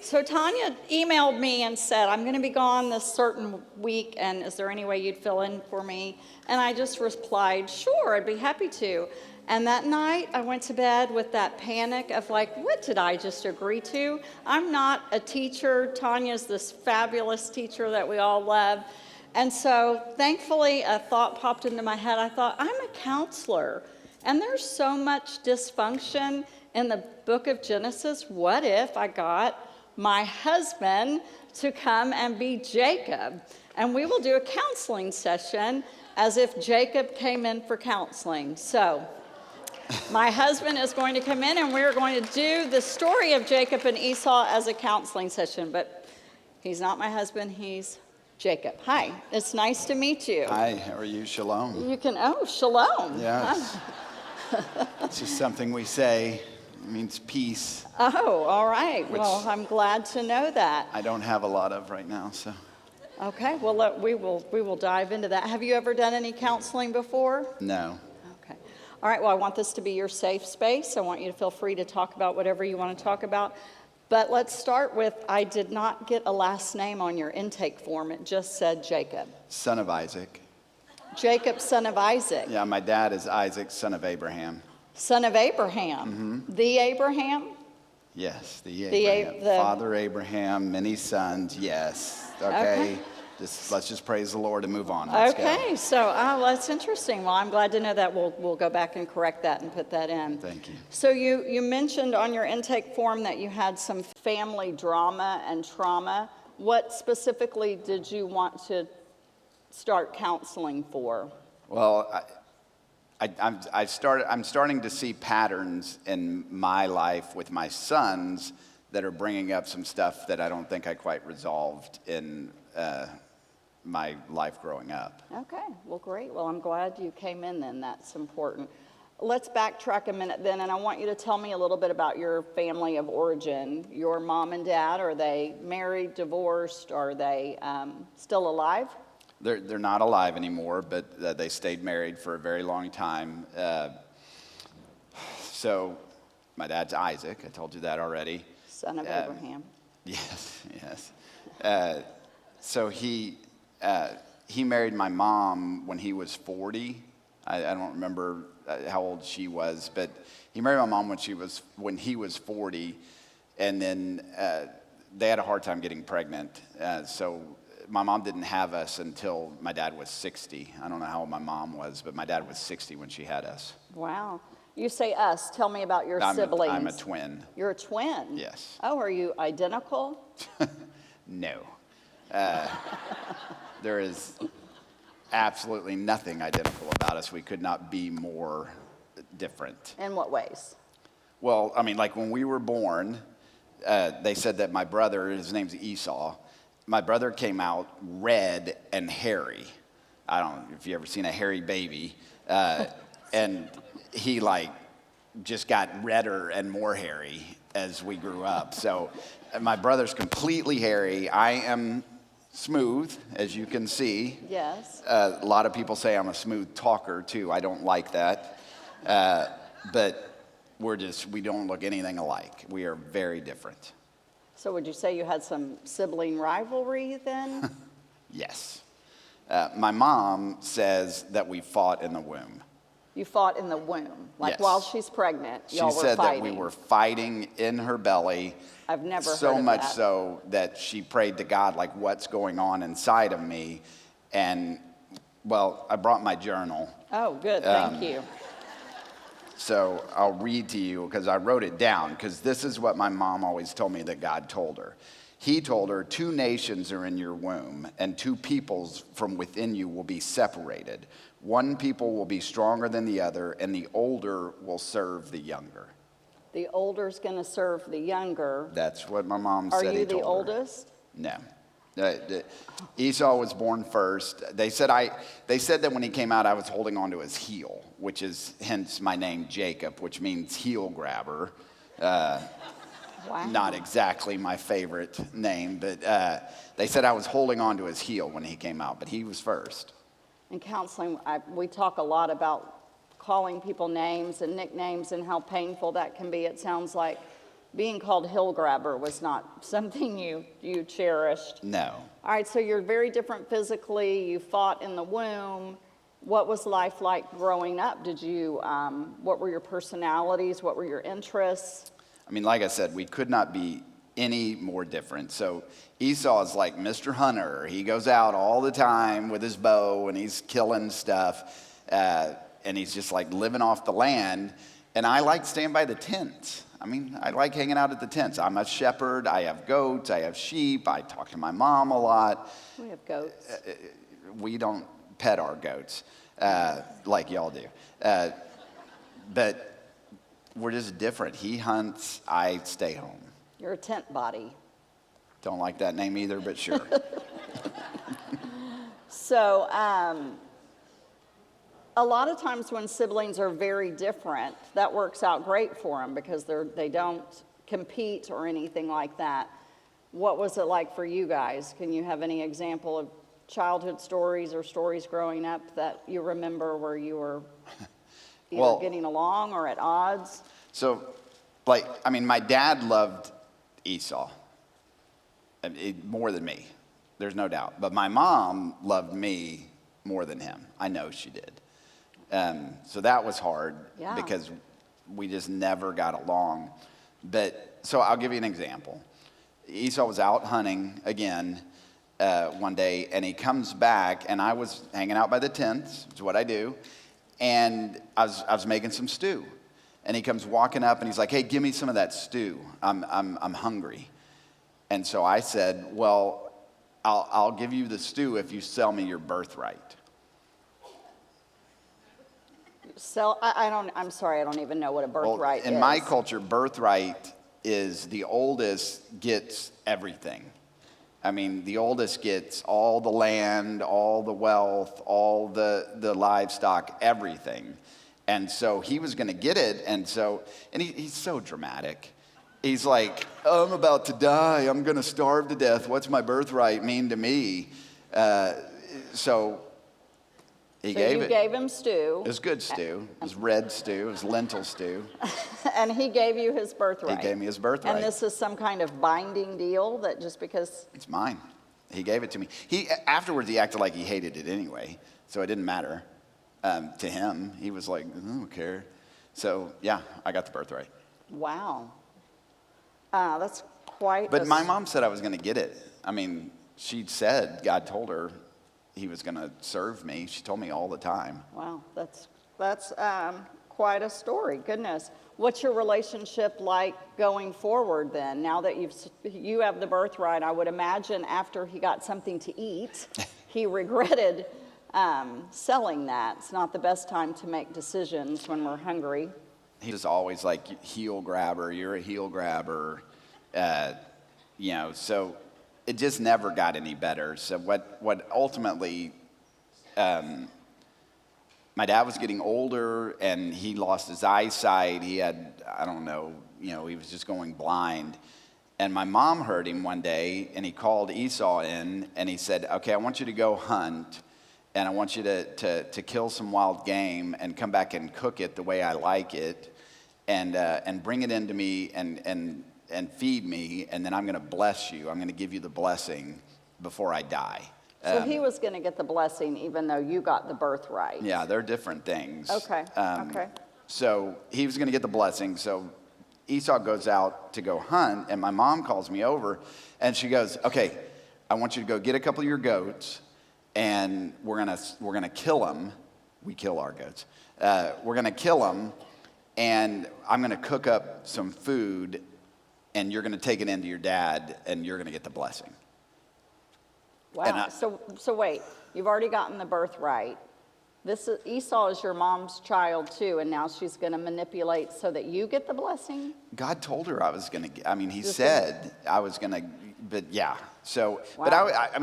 So Tanya emailed me and said, I'm going to be gone this certain week, and is there any way you'd fill in for me? And I just replied, sure, I'd be happy to. And that night, I went to bed with that panic of like, what did I just agree to? I'm not a teacher. Tanya's this fabulous teacher that we all love. And so thankfully, a thought popped into my head. I thought, I'm a counselor, and there's so much dysfunction in the book of Genesis. What if I got my husband to come and be Jacob? And we will do a counseling session as if Jacob came in for counseling. So my husband is going to come in, and we're going to do the story of Jacob and Esau as a counseling session. But he's not my husband, he's Jacob. Hi, it's nice to meet you. Hi, how are you? Shalom. You can, shalom. Yes. It's just something we say. It means peace. Oh, all right. Well, I'm glad to know that. I don't have a lot of right now, so. Okay, well, we will dive into that. Have you ever done any counseling before? No. Okay. All right, well, I want this to be your safe space. I want you to feel free to talk about whatever you want to talk about. But let's start with, I did not get a last name on your intake form. It just said Jacob. Son of Isaac. Jacob, son of Isaac. Yeah, my dad is Isaac, son of Abraham. Son of Abraham. Mm-hmm. The Abraham? Yes, the Abraham. The Father Abraham, many sons, yes. Okay. Let's just praise the Lord and move on. Let's okay, go. So that's interesting. Well, I'm glad to know that. We'll go back and correct that and put that in. Thank you. So you mentioned on your intake form that you had some family drama and trauma. What specifically did you want to start counseling for? Well, I'm starting to see patterns in my life with my sons that are bringing up some stuff that I don't think I quite resolved in my life growing up. Okay, well, great. Well, I'm glad you came in then. That's important. Let's backtrack a minute then, and I want you to tell me a little bit about your family of origin. Your mom and dad, are they married, divorced? Are they still alive? They're not alive anymore, but they stayed married for a very long time. So my dad's Isaac. I told you that already. Son of Abraham. Yes. So he married my mom when he was 40. I don't remember how old she was, but he married my mom when he was 40, and then they had a hard time getting pregnant. So my mom didn't have us until my dad was 60. I don't know how old my mom was, but my dad was 60 when she had us. Wow. You say us. Tell me about your siblings. I'm a twin. You're a twin? Yes. Oh, are you identical? No. There is absolutely nothing identical about us. We could not be more different. In what ways? Well, I mean, like when we were born, they said that my brother, his name's Esau, my brother came out red and hairy. I don't know if you ever seen a hairy baby. And he just got redder and more hairy as we grew up. So my brother's completely hairy. I am smooth, as you can see. Yes. A lot of people say I'm a smooth talker too. I don't like that. But we don't look anything alike. We are very different. So would you say you had some sibling rivalry then? Yes. My mom says that we fought in the womb. You fought in the womb, yes. While she's pregnant, y'all were fighting. She said that we were fighting in her belly. I've never heard of that. So much so that she prayed to God, what's going on inside of me? And, well, I brought my journal. Oh, good, thank you. So I'll read to you because I wrote it down, because this is what my mom always told me that God told her. He told her, 2 nations are in your womb, and 2 peoples from within you will be separated. One people will be stronger than the other, and the older will serve the younger. The older's going to serve the younger. That's what my mom said. Are you he the told oldest? Her. No. Esau was born first. They said that when he came out, I was holding onto his heel, which is hence my name Jacob, which means heel grabber. Wow. Not exactly my favorite name, but they said I was holding onto his heel when he came out, but he was first. In counseling, we talk a lot about calling people names and nicknames and how painful that can be. It sounds like being called hill grabber was not something you cherished. No. All right, so you're very different physically. You fought in the womb. What was life like growing up? What were your personalities? What were your interests? I mean, like I said, we could not be any more different. So Esau is like Mr. Hunter. He goes out all the time with his bow and he's killing stuff. And he's just like living off the land. And I like staying by the tents. I mean, I like hanging out at the tents. I'm a shepherd. I have goats. I have sheep. I talk to my mom a lot. We have goats. We don't pet our goats like y'all do. But we're just different. He hunts. I stay home. You're a tent body. Don't like that name either, but sure. So, a lot of times when siblings are very different, that works out great for them because they don't compete or anything like that. What was it like for you guys? Can you have any example of childhood stories or stories growing up that you remember where you were either getting along or at odds? So, my dad loved Esau more than me. There's no doubt. But my mom loved me more than him. I know she did. So that was hard because we just never got along. So I'll give you an example. Esau was out hunting again one day, and he comes back, and I was hanging out by the tents, which is what I do, and I was making some stew. And he comes walking up, and he's like, "Hey, give me some of that stew. I'm hungry." And so I said, "Well, I'll give you the stew if you sell me your birthright." I'm sorry, I don't even know what a birthright is. In my culture, birthright is the oldest gets everything. I mean, the oldest gets all the land, all the wealth, all the livestock, everything. And so he was going to get it, and he's so dramatic. He's like, "I'm about to die. I'm going to starve to death. What's my birthright mean to me?" So he gave it. Gave him stew. It was good stew. It was red stew. It was lentil stew. And he gave you his birthright. He gave me his birthright. And this is some kind of binding deal that just because... It's mine. He gave it to me. Afterwards, he acted like he hated it anyway, so it didn't matter to him. He was like, "I don't care." So, yeah, I got the birthright. Wow. That's quite... But my mom said I was going to get it. I mean, she said God told her he was going to serve me. She told me all the time. Wow, that's quite a story. Goodness. What's your relationship like going forward then? Now that you have the birthright, I would imagine after he got something to eat, he regretted selling that. It's not the best time to make decisions when we're hungry. He was always like, "Heel grabber, you're a heel grabber." So it just never got any better. So what ultimately, my dad was getting older and he lost his eyesight. He had, I don't know, he was just going blind. And my mom heard him one day and he called Esau in and he said, "Okay, I want you to go hunt and I want you to kill some wild game and come back and cook it the way I like it and bring it into me and feed me, and then I'm going to bless you. I'm going to give you the blessing before I die." So he was going to get the blessing even though you got the birthright. Yeah, they're different things. Okay, okay. So he was going to get the blessing. So Esau goes out to go hunt, and my mom calls me over, and she goes, "Okay, I want you to go get a couple of your goats, and we're gonna kill them. We kill our goats. We're gonna kill them, and I'm gonna cook up some food, and you're gonna take it into your dad, and you're gonna get the blessing." Wow. So wait, you've already gotten the birthright. Esau is your mom's child too, and now she's going to manipulate so that you get the blessing? God told her I was going to. I mean, he said I was going to. But yeah. So, wow. But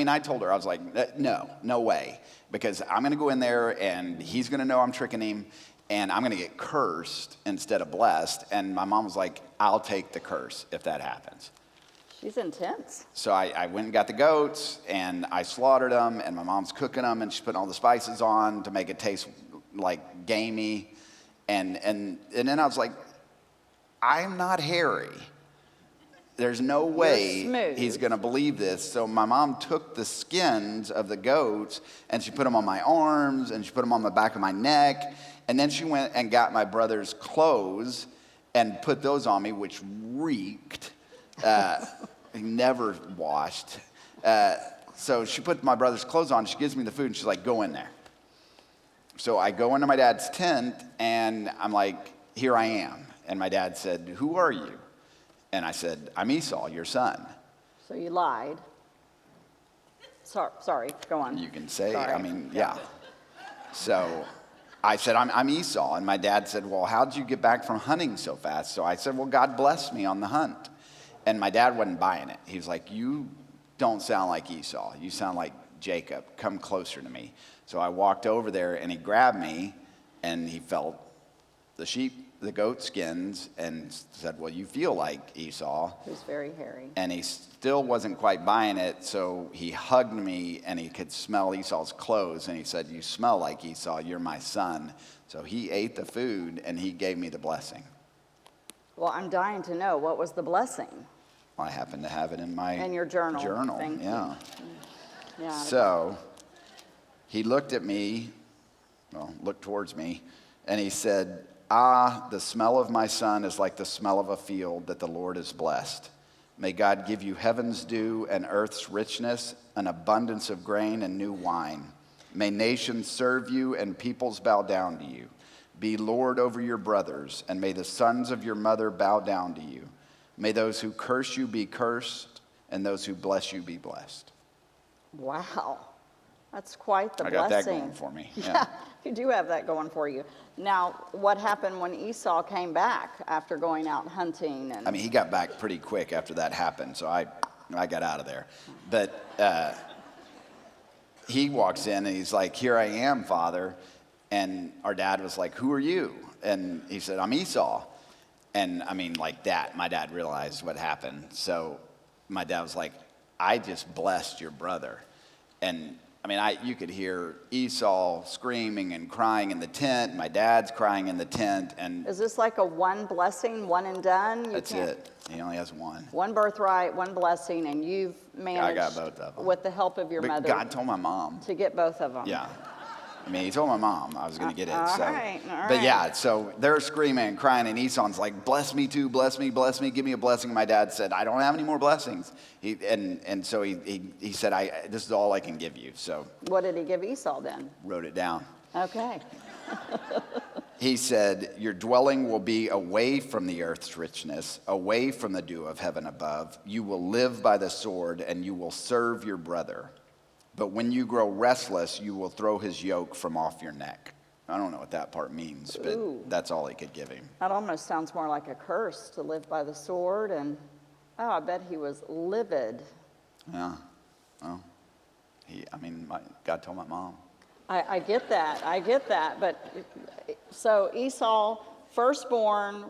I told her, I was like, no way, because I'm going to go in there and he's going to know I'm tricking him, and I'm going to get cursed instead of blessed. And my mom was like, "I'll take the curse if that happens." She's intense. So I went and got the goats, and I slaughtered them, and my mom's cooking them, and she's putting all the spices on to make it taste like gamey. And then I was like, "I'm not hairy. there's no way smooth. he's going to believe this. So my mom took the skins of the goats and she put them on my arms and she put them on the back of my neck. And then she went and got my brother's clothes and put those on me, which reeked. Never washed. So she put my brother's clothes on. She gives me the food and she's like, go in there. So I go into my dad's tent and I'm like, here I am. And my dad said, who are you? And I said, I'm Esau, your son. So you lied. Sorry, go on. You can say, Sorry. I mean, yeah. So I said, I'm Esau. And my dad said, well, how'd you get back from hunting so fast? So I said, well, God blessed me on the hunt. And my dad wasn't buying it. He was like, you don't sound like Esau. You sound like Jacob. Come closer to me. So I walked over there and he grabbed me and he felt the goat skins and said, well, you feel like Esau. Who's very hairy. And he still wasn't quite buying it, so he hugged me and he could smell Esau's clothes and he said, you smell like Esau, you're my son. So he ate the food and he gave me the blessing. Well, I'm dying to know, what was the blessing? I happen to have it in my your journal. Thank you. Yeah. So he looked at me, looked towards me, and he said, the smell of my son is like the smell of a field that the Lord has blessed. May God give you heaven's dew and earth's richness, an abundance of grain and new wine. May nations serve you and peoples bow down to you. Be Lord over your brothers, and may the sons of your mother bow down to you. May those who curse you be cursed, and those who bless you be blessed. Wow. That's quite the I blessing. got that going for me. Yeah, you do have that going for you. Now, what happened when Esau came back after going out hunting? I mean, he got back pretty quick after that happened, so I got out of there. But he walks in and he's like, here I am, Father. And our dad was like, who are you? And he said, I'm Esau. And I mean, like that, my dad realized what happened. So my dad was like, I just blessed your brother. And I mean, you could hear Esau screaming and crying in the tent. My dad's crying in the tent. And is this like a one blessing, one and done? That's it. He only has one. One birthright, one blessing, and you've managed, I got both of them. with the help of your But mother, God told my mom. to get both of them. Yeah. I mean, he told my mom I was going to get it. All so. right. But yeah, so they're screaming and crying, and Esau's like, bless me too, bless me, give me a blessing. My dad said, I don't have any more blessings. So he said, this is all I can give you. So What did he give Esau then? wrote it down. Okay. He said, your dwelling will be away from the earth's richness, away from the dew of heaven above. You will live by the sword, and you will serve your brother. But when you grow restless, you will throw his yoke from off your neck. I don't know what that part means, but that's all he could give him. That almost sounds more like a curse, to live by the sword. And I bet he was livid. Yeah. Well, God told my mom. I get that. But so Esau, firstborn,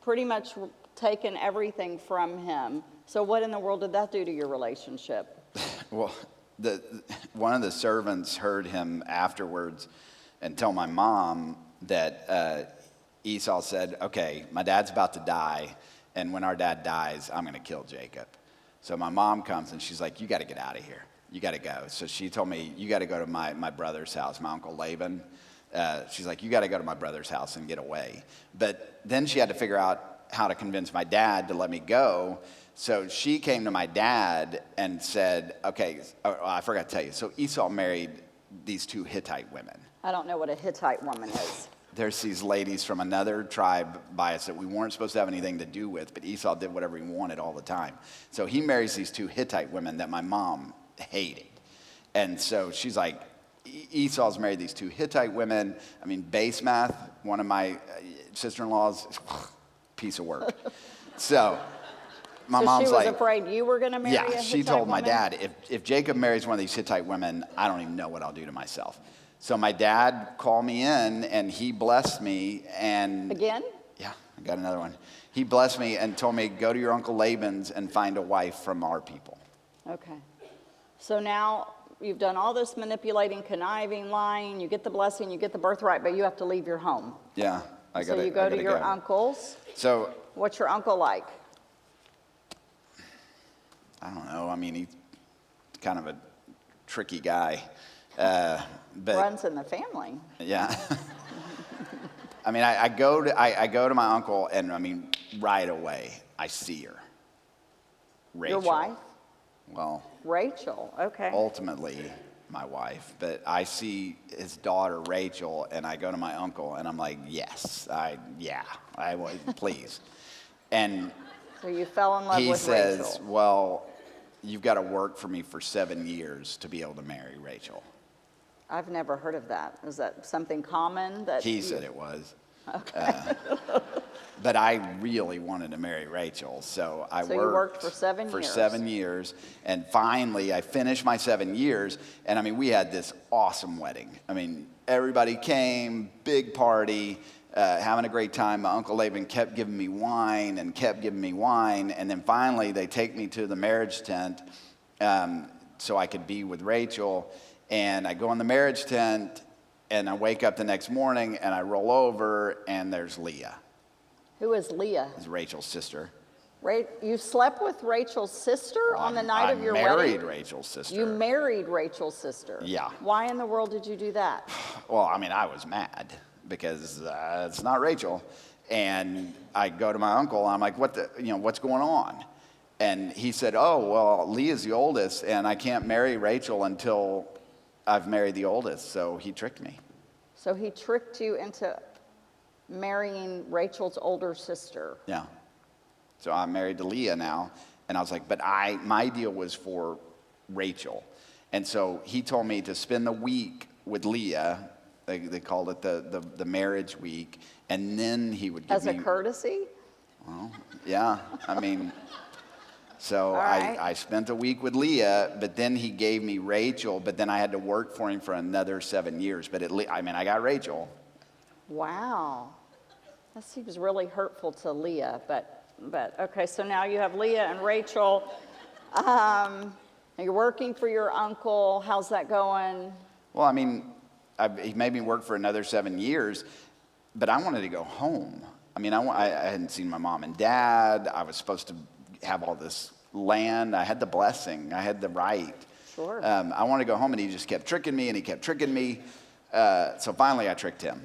pretty much taken everything from him. So what in the world did that do to your relationship? Well, one of the servants heard him afterwards and tell my mom that Esau said, okay, my dad's about to die, and when our dad dies, I'm going to kill Jacob. So my mom comes, and she's like, you got to get out of here. You got to go. So she told me, you got to go to my brother's house, my Uncle Laban. She's like, you got to go to my brother's house and get away. But then she had to figure out how to convince my dad to let me go. So she came to my dad and said, okay, I forgot to tell you. So Esau married these two Hittite women. I don't know what a Hittite woman is. There's these ladies from another tribe by us that we weren't supposed to have anything to do with, but Esau did whatever he wanted all the time. So he marries these two Hittite women that my mom hated. And so she's like, Esau's married these two Hittite women. I mean, base math, one of my sister-in-laws, piece of work. So my mom's she was like, afraid you were going to marry a Hittite she told my woman? dad, if Jacob marries one of these Hittite women, I don't even know what I'll do to myself. So my dad called me in, and he blessed me. And again? Yeah, I got another one. He blessed me and told me, go to your Uncle Laban's and find a wife from our people. Okay. So now you've done all this manipulating, conniving, lying. You get the blessing, you get the birthright, but you have to leave your home. Yeah, I got to So you go to your uncle's. So What's your uncle like? I don't know. I mean, he's kind of a tricky guy. But Runs in the family. yeah. I mean, I go to my uncle, and I mean, right away, I see her. Rachel. Your wife? Well, Rachel, okay. ultimately, my wife. But I see his daughter, Rachel, and I go to my uncle, and I'm like, yes, please. And So you fell in love he with says, Rachel. well, you've got to work for me for 7 years to be able to marry Rachel. I've never heard of that. Is that something common that He said it was. Okay. But I really wanted to marry Rachel, so I So you worked for 7 for years. 7 years, and finally I finished my 7 years, and I mean, we had this awesome wedding. I mean, everybody came, big party, having a great time. My Uncle Laban kept giving me wine and kept giving me wine, and then finally they take me to the marriage tent so I could be with Rachel, and I go in the marriage tent, and I wake up the next morning, and I roll over, and there's Leah. Who is Leah? Is Rachel's sister. You slept with Rachel's sister on the night of your wedding? I married Rachel's sister. You married Rachel's sister? Yeah. Why in the world did you do that? Well, I mean, I was mad because it's not Rachel. And I go to my uncle, and I'm like, what's going on? And he said, oh, well, Leah's the oldest, and I can't marry Rachel until I've married the oldest. So he tricked me. So he tricked you into marrying Rachel's older sister. Yeah. So I'm married to Leah now, and I was like, but my deal was for Rachel. And so he told me to spend the week with Leah. They called it the marriage week, and then he would give me... As a courtesy? Well, yeah, I mean... So right. I spent a week with Leah, but then he gave me Rachel, but then I had to work for him for another 7 years. But I got Rachel. Wow. That seems really hurtful to Leah, but okay, so now you have Leah and Rachel. You're working for your uncle. How's that going? Well, I mean, he made me work for another 7 years, but I wanted to go home. I mean, I hadn't seen my mom and dad. I was supposed to have all this land. I had the blessing. I had the right. Sure. I wanted to go home, and he just kept tricking me, and he kept tricking me. So finally, I tricked him.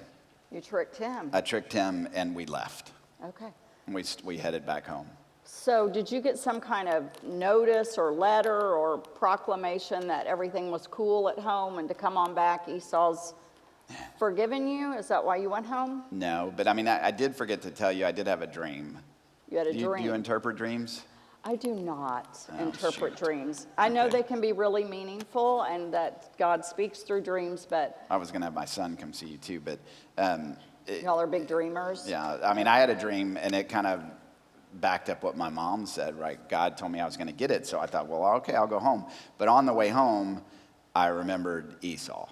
You tricked him. I tricked him, and we left. Okay. And we headed back home. So did you get some kind of notice or letter or proclamation that everything was cool at home and to come on back? Esau's forgiven you? Is that why you went home? No, but I mean, I did forget to tell you, I did have a dream. You had a dream? Do you interpret dreams? I do not Oh, interpret shoot. dreams. I know Okay. they can be really meaningful and that God speaks through dreams, but I was going to have my son come see you too, but... y'all are big dreamers. Yeah, I mean, I had a dream, and it kind of backed up what my mom said, right? God told me I was going to get it, so I thought, well, okay, I'll go home. But on the way home, I remembered Esau.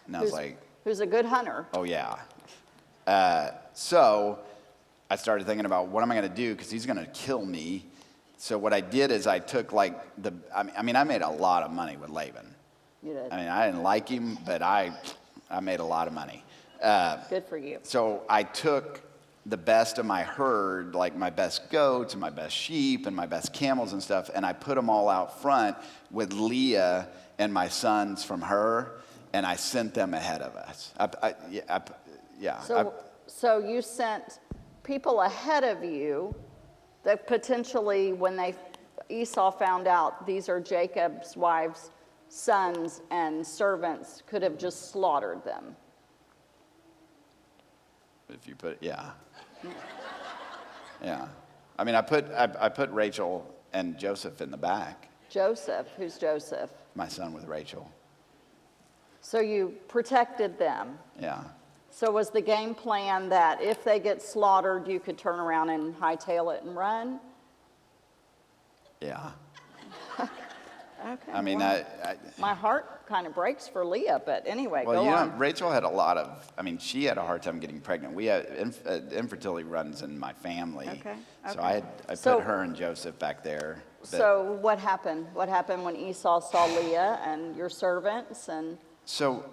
And I was like... Who's a good hunter. Oh, yeah. So I started thinking about what am I going to do, because he's going to kill me. So what I did is I took I made a lot of money with Laban. You did. I mean, I didn't like him, but I made a lot of money. Good for you. So I took the best of my herd, like my best goats and my best sheep and my best camels and stuff, and I put them all out front with Leah and my sons from her, and I sent them ahead of us. So you sent people ahead of you that potentially, when Esau found out these are Jacob's wives' sons and servants, could have just slaughtered them. If you put, yeah. Yeah. I mean, I put Rachel and Joseph in the back. Joseph, who's Joseph? My son with Rachel. So you protected them. Yeah. So was the game plan that if they get slaughtered, you could turn around and hightail it and run? Yeah. Okay. I mean, well, my heart kind of breaks for Leah, but anyway, well, go on. Rachel had she had a hard time getting pregnant. We had infertility runs in my family. Okay. So I put her and Joseph back there. So what happened? What happened when Esau saw Leah and your servants and? So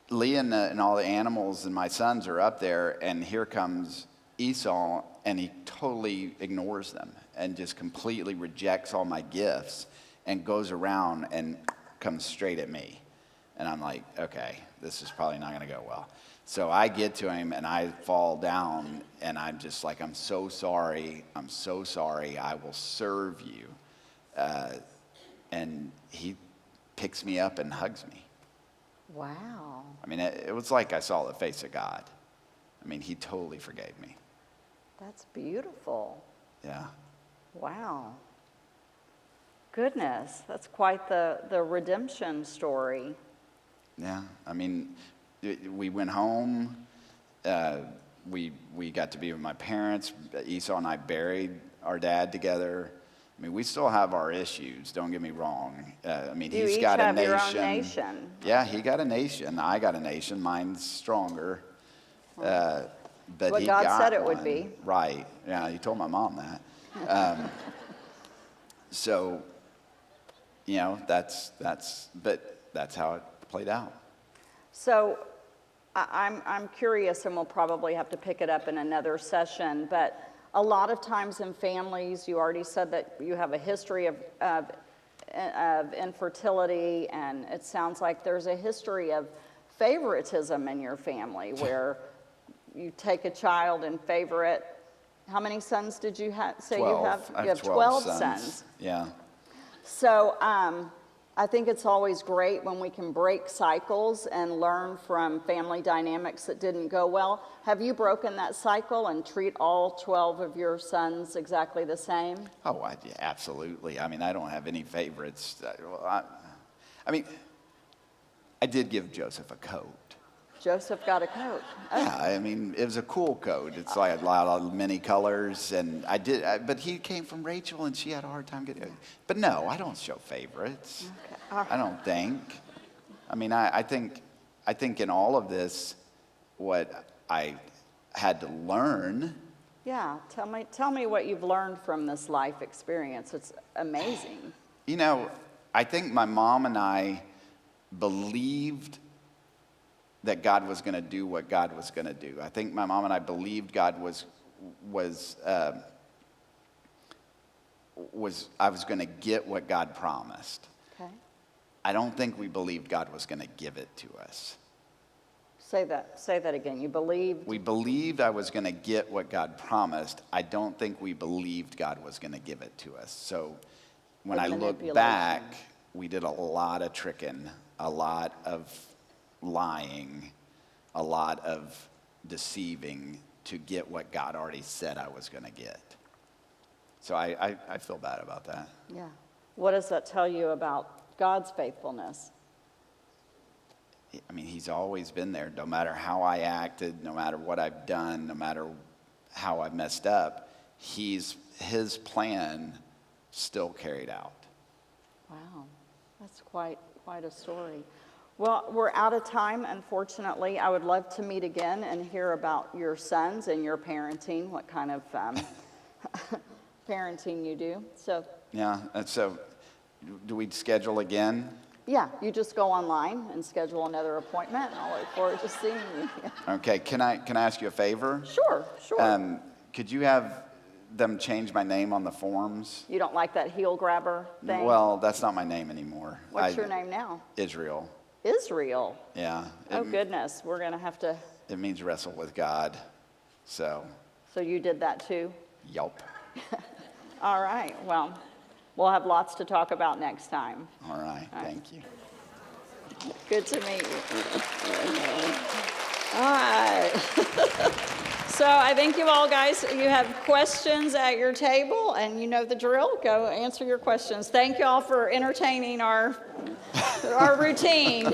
Leah and all the animals and my sons are up there, and here comes Esau, and he totally ignores them and just completely rejects all my gifts and goes around and comes straight at me. And I'm like, okay, this is probably not going to go well. So I get to him and I fall down and I'm just like, I'm so sorry. I'm so sorry. I will serve you. And he picks me up and hugs me. Wow. I mean, it was like I saw the face of God. I mean, he totally forgave me. That's beautiful. Yeah. Wow. Goodness, that's quite the redemption story. Yeah. I mean, we went home. We got to be with my parents. Esau and I buried our dad together. I mean, we still have our issues. Don't get me wrong. I mean, You he's each got a have nation. your own nation. Yeah, he got a nation. I got a nation. Mine's stronger. But What he God got said it one. would be. Right. Yeah, he told my mom that. So, you know, that's how it played out. So I'm curious, and we'll probably have to pick it up in another session, but a lot of times in families, you already said that you have a history of infertility, and it sounds like there's a history of favoritism in your family where you take a child and favor it. How many sons did you say 12. you have? I You have 12 sons. Yeah. So I think it's always great when we can break cycles and learn from family dynamics that didn't go well. Have you broken that cycle and treat all 12 of your sons exactly the same? Oh, yeah, absolutely. I mean, I don't have any favorites. I mean, I did give Joseph a coat. Joseph got a coat. Oh. Yeah, I mean, it was a cool coat. It's like a lot of many colors, and but he came from Rachel, and she had a hard time getting it. But no, I don't show favorites. Okay. All right. I don't think. I mean, I think in all of this, what I had to learn. Yeah, tell me what you've learned from this life experience. It's amazing. You know, I think my mom and I believed that God was going to do what God was going to do. I think my mom and I believed God was I was going to get what God promised. Okay. I don't think we believed God was going to give it to us. Say that again. You believed? We believed I was going to get what God promised. I don't think we believed God was going to give it to us. So when I look back, we did a lot of tricking, a lot of lying, a lot of deceiving to get what God already said I was going to get. So I feel bad about that. Yeah. What does that tell you about God's faithfulness? I mean, he's always been there, no matter how I acted, no matter what I've done, no matter how I've messed up, his plan still carried out. Wow, that's quite a story. Well, we're out of time, unfortunately. I would love to meet again and hear about your sons and your parenting, what kind of parenting you do. So Yeah, and so do we schedule again? yeah, you just go online and schedule another appointment, and I'll look forward to seeing you. Okay, can I ask you a favor? Sure. Could you have them change my name on the forms? You don't like that heel grabber thing? Well, that's not my name anymore. What's your name now? Israel. Israel. Yeah. Oh, goodness. We're going to have to... It means wrestle with God. So you did that too? Yelp. All right. Well, we'll have lots to talk about next time. All right. Thank you. Good to meet you. All right. So I think you all guys, you have questions at your table, and you know the drill. Go answer your questions. Thank you all for entertaining our routine.